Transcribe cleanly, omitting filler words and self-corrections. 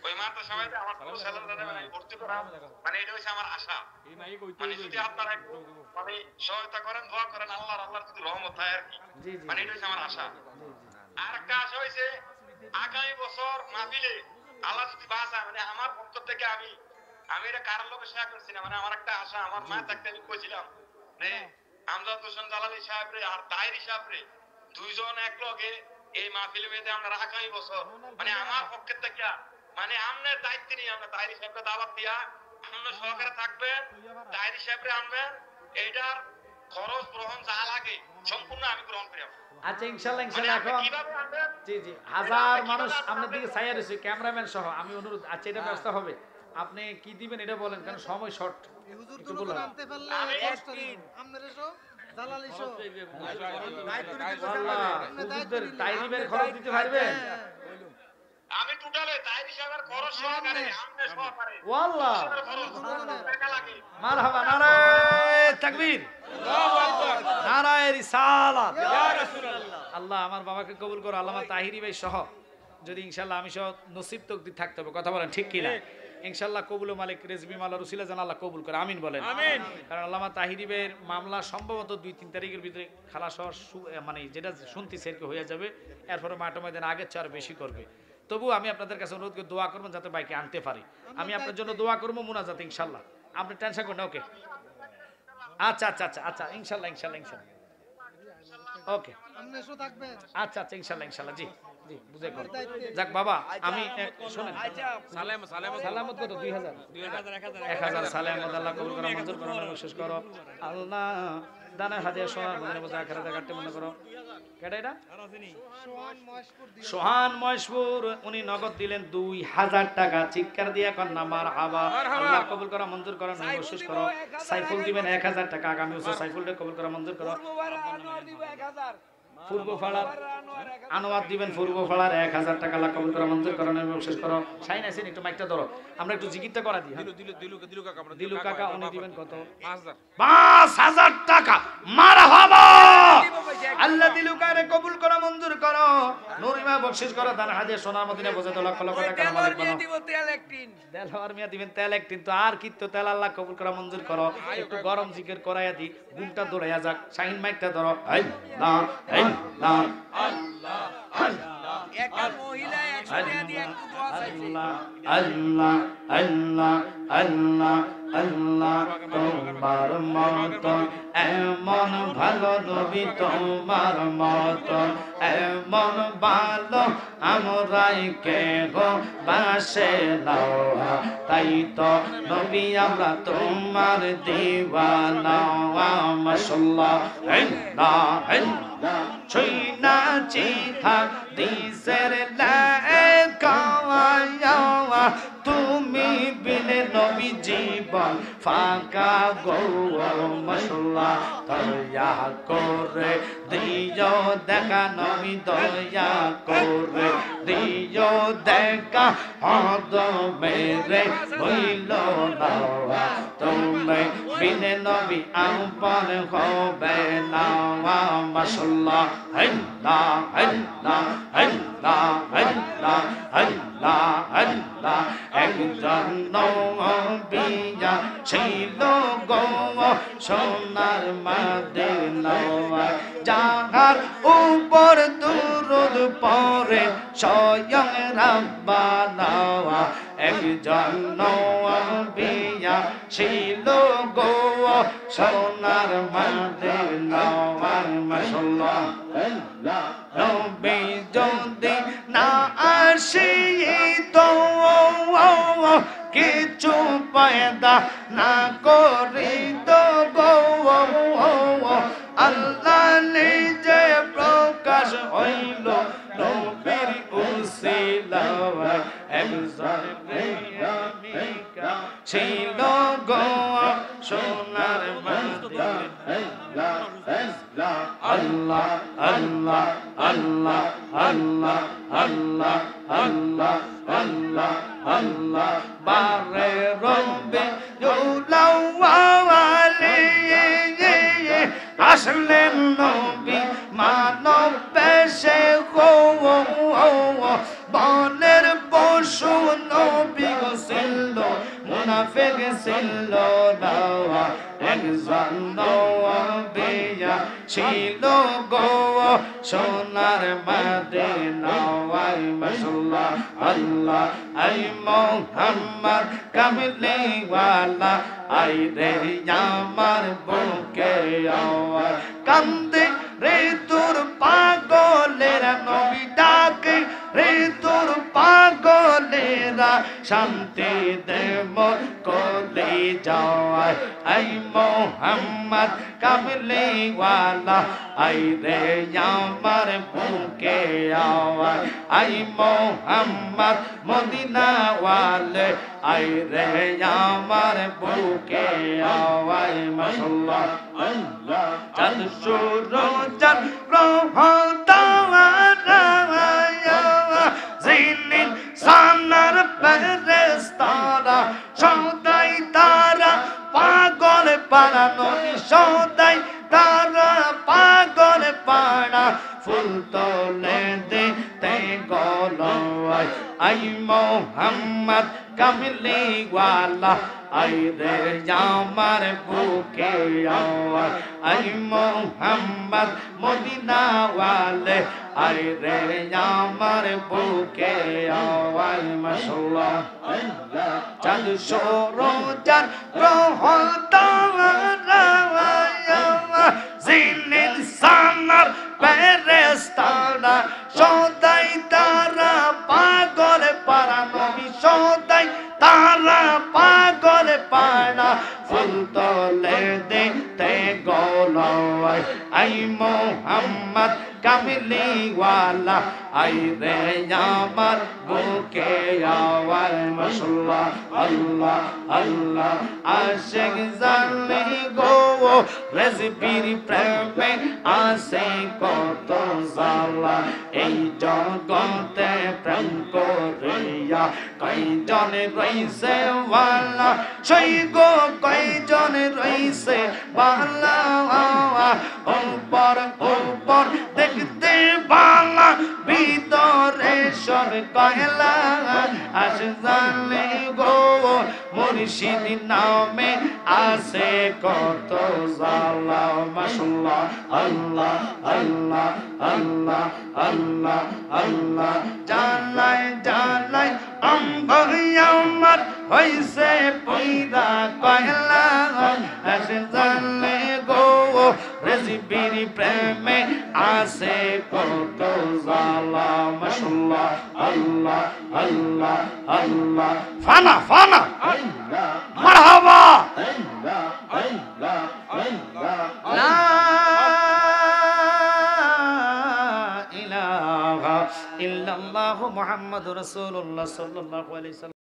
ওই মাদ্রাসা হইতে আমার পুরো ছেলেদের মানে ভর্তি করা মানে এটা হচ্ছে আমার আশা মানে যদি আপনারা একটু মানে সহায়তা করেন দোয়া করেন আল্লাহর যদি রহমত হয় আর কি মানে এটা হচ্ছে আমার আশা আর একটা আশা হইছে আগামী বছর মাহফিলে আল্লাহ যদি বাঁচায় মানে আমার পক্ষ থেকে আমি এটা কারোর লোকে শেয়ার করছি না মানে আমার একটা আশা আমার মা থাকতে আমি কইছিলাম মানে আমজাদ হোসেন জালালী সাহেব রে আর তাহিরি সাহেব রে দুইজন এক লগে এই মাহফিলে বেঁধে আমরা আগামী বছর মানে আমার পক্ষের থেকে মানে আমনের দায়িত্ব নিয়ে আমরা তাহিরি সাহেবকে দাওয়াত দিয়া আপনার সহকারে থাকবেন তাহিরি সাহেবরে আনবেন এইটার খরচ গ্রহণ যা লাগে সম্পূর্ণ আমি গ্রহণ করি। আচ্ছা ইনশাআল্লাহ ইনশাআল্লাহ এখন জি জি হাজার মানুষ আপনার দিকে ছায়া রয়েছে ক্যামেরাম্যান সহ আমি অনুরোধ আচ্ছা এটা ব্যবস্থা হবে আপনি কি দিবেন এটা বলেন কারণ সময় শর্ট একটু বলুন আনতে পারলে কষ্ট দিন আপনারা সব দালালি সহ হুজুরদের তাইরিবের খরচ দিতে পারবেন আমি টোটালে তাইরি সাহেবের খরচ সহকারে আমনে সহকারে ওয়াল্লাহ মারহাবা নারায়ে তাকবীর আল্লাহু আকবার নারায়ে রিসালাত ইয়া রাসূলুল্লাহ আল্লাহ আমার বাবাকে কবুল করো আল্লামা তাহিরি ভাই সহ যদি ইনশাআল্লাহ আমি সহ নসিব তকদির থাকতে হবে কথা বলেন ঠিক কি না ইনশাআল্লাহ কবুল মালিক রেজবি মাওলা রসিলা জান আল্লাহ কবুল করে আমিন বলেন আমিন কারণ আল্লামা তাহিরি ভাইয়ের মামলা সম্ভবত 2-3 তারিখের ভিতরে খালাস হওয়ার মানে যেটা শুনতেছি এরকম হয়ে যাবে এরপরে মাঠে ময়দানে আগের চেয়ে আরো বেশি করবে তবু আমি আপনাদের কাছে অনুরোধ করে দোয়া করবেন যাতে বাইকে আনতে পারি আমি আপনার জন্য দোয়া করবো মুনাজাত ইনশাআল্লাহ আপনি টেনশন করেন ওকে আচ্ছা আচ্ছা আচ্ছা আচ্ছা ইনশাআল্লাহ ইনশাআল্লাহ ইনশাআল্লাহ ওকে আচ্ছা আচ্ছা ইনশাআল্লাহ ইনশাআল্লাহ জি জি বুঝে করুন যাক বাবা আমি শুনেন সালামত কত 2000 1000 সালামত আল্লাহ কবুল করো মঞ্জুর করো বখশিশ করো আল্লাহ দানা হাদিয়া সোনা মনে মজা আখিরাতে কাটতে মনে করো কেডা এটা সোহান মহেশপুর উনি নগদ দিলেন 2000 টাকা চিৎকার দিয়ে এখন নামার হাবা আল্লাহ কবুল করো মঞ্জুর করো বখশিশ করো সাইফুল দিবেন 1000 টাকা আগামী বছর সাইফুলকে কবুল করো মঞ্জুর করো পূর্ব ফাড়ার আনোয়ার দিবেন পূর্ব ফাড়ার 1000 টাকা আল্লাহ কবুল করো মঞ্জুর করো বখশিশ করো শাইন আছেন একটু মাইকটা ধরো আমরা একটু জিকিরটা করা দিই দিলু কাকা উনি দিবেন কত 5000 টাকা মারহাবা আল্লাহ দিলু কারে কবুল করো মঞ্জুর করো নুরিমা বখশিশ করো দান হাদিয়া সোনার মদিনা বোঝাতে লক্ষ লক্ষ টাকা মালিক বানাও দেলওয়ার মিয়া দিবেন তেল এক টিন তো আর কি তো তেল আল্লাহ কবুল করো মঞ্জুর করো একটু গরম জিকির করাইয়া দি ঘুমটা দৌড়াইয়া যাক শাহিন মাইকটা ধরো আল্লাহ আল্লাহ আল্লাহ আল্লাহ একটা মহিলা 100 টাকা দিয়ে একটু দোয়া চাইছে আল্লাহ আল্লাহ আল্লাহ আল্লাহ তোমার মতন এমন ভালো নবী তোমার মতন এমন ভালো আমরাই কেহ বাসে না তাই তো নবী আমরা তোমার দিওয়ানা মাশাআল্লাহ আল্লাহ আল্লাহ ছইনা চিথা দিসের লাগায়া তুমি বিনে নবী জীবন ফাঁকা গো মাশাআল্লাহ দয়া করে দিও দেখা নবী দয়া করে দিও দেখা হদ মেরে হইল না তুমি বিনে নবী আপন হবে না মাশাআল্লাহ আল্লাহ আল্লাহ আল্লাহ আল্লাহ আল্লাহ আল্লাহ একজন নবিয়া ছিল গো সোনার মদিনা যাহার উপর দুরূদ পড়ে স্বয়ং রাব্বানা একজন নবিয়া ছিল গো সোনার মদিনা মাশাআল্লাহ আল্লাহ নবী যদি না আসিতো কিছু পয়দা না করিত গো আল্লাহ নিজে প্রকাশ হইল নবীর উসিলায় একজন প্রেমিকা ছিল গো সোনার মদিনা আল্লাহ আল্লাহ আল্লাহ আল্লাহ আল্লাহ আল্লাহ আল্লাহ আল্লাহ বারে রব্বে জুলাওয়ালি আসলেন নবী মানব বেশে গো বনের পশু ছিল না একজন নবী ছিল গো সোনার মদিনা ওয়াই মাশাআল্লাহ আল্লাহ আই মোহাম্মদ কামলি ওয়ালা আই রে আমার বুকে আওয়াজ কান্দে রে তোর পাগলেরা নবী ডাকে রে তোর পাগলেরা শান্তি দে মোর কোলে যাওয়ায় আই মোহাম্মদ কামলি ওয়ালা আই রে আমার বুকে আওয়াজ আই মোহাম্মদ মদিনা ওয়ালে আই রে আমার বুকে আওয়াজ মাশাআল্লাহ আল্লাহ চাঁদ সূর্য চাঁদ জিনিন সানার ফেরেশতারা সদাই তারা পাগল পাড়া নবী সদাই তারা পাগল পাড়া ফুল তোলে দিতে গলায় আই মোহাম্মদ কামলি ওয়ালা আই রে আমার বুকে আওয়াজ আই মোহাম্মদ মদিনা ওয়ালে আই রে আমার বুকে আওয়াজ মাশাআল্লাহ আল্লাহ চাঁদ সূরজ গ্রহ তারা জিনিন সানার ফেরেশতারা সদাই তারা পাগল পাড়া নবী সদাই তারা পাগল পাড়া ফুল তোলে দিতে গলায় আই মোহাম্মদ কামলি ওয়ালা আই রে আমার বুকে আওয়াজ মাশাআল্লাহ আল্লাহ আল্লাহ আশিক জানি গো রেজবির প্রেমে আসে কত জালা এই জগতে প্রেম করিয়া কয়জন রইছে ওয়ালা সেই গো কয়জন রইছে বালা উপর উপর দেখতে বালা ভিতরে সব কয়লা আশ জানে গো মুর্শিদ নামে আসে কত জালা মাশাআল্লাহ আল্লাহ আল্লাহ আল্লাহ আল্লাহ আল্লাহ জানাই জানাই আমার হইছে পয়দা কয়লা আশ জানে গো রেজবির প্রেমে আসে কত জালা মাশাআল্লাহ আল্লাহ আল্লাহ আল্লাহ ফানা ফানা আল্লাহ মারহাবা আল্লাহ আল্লাহ আল্লাহ লা ইলাহা ইল্লাল্লাহু মুহাম্মাদুর রাসূলুল্লাহ সাল্লাল্লাহু আলাইহি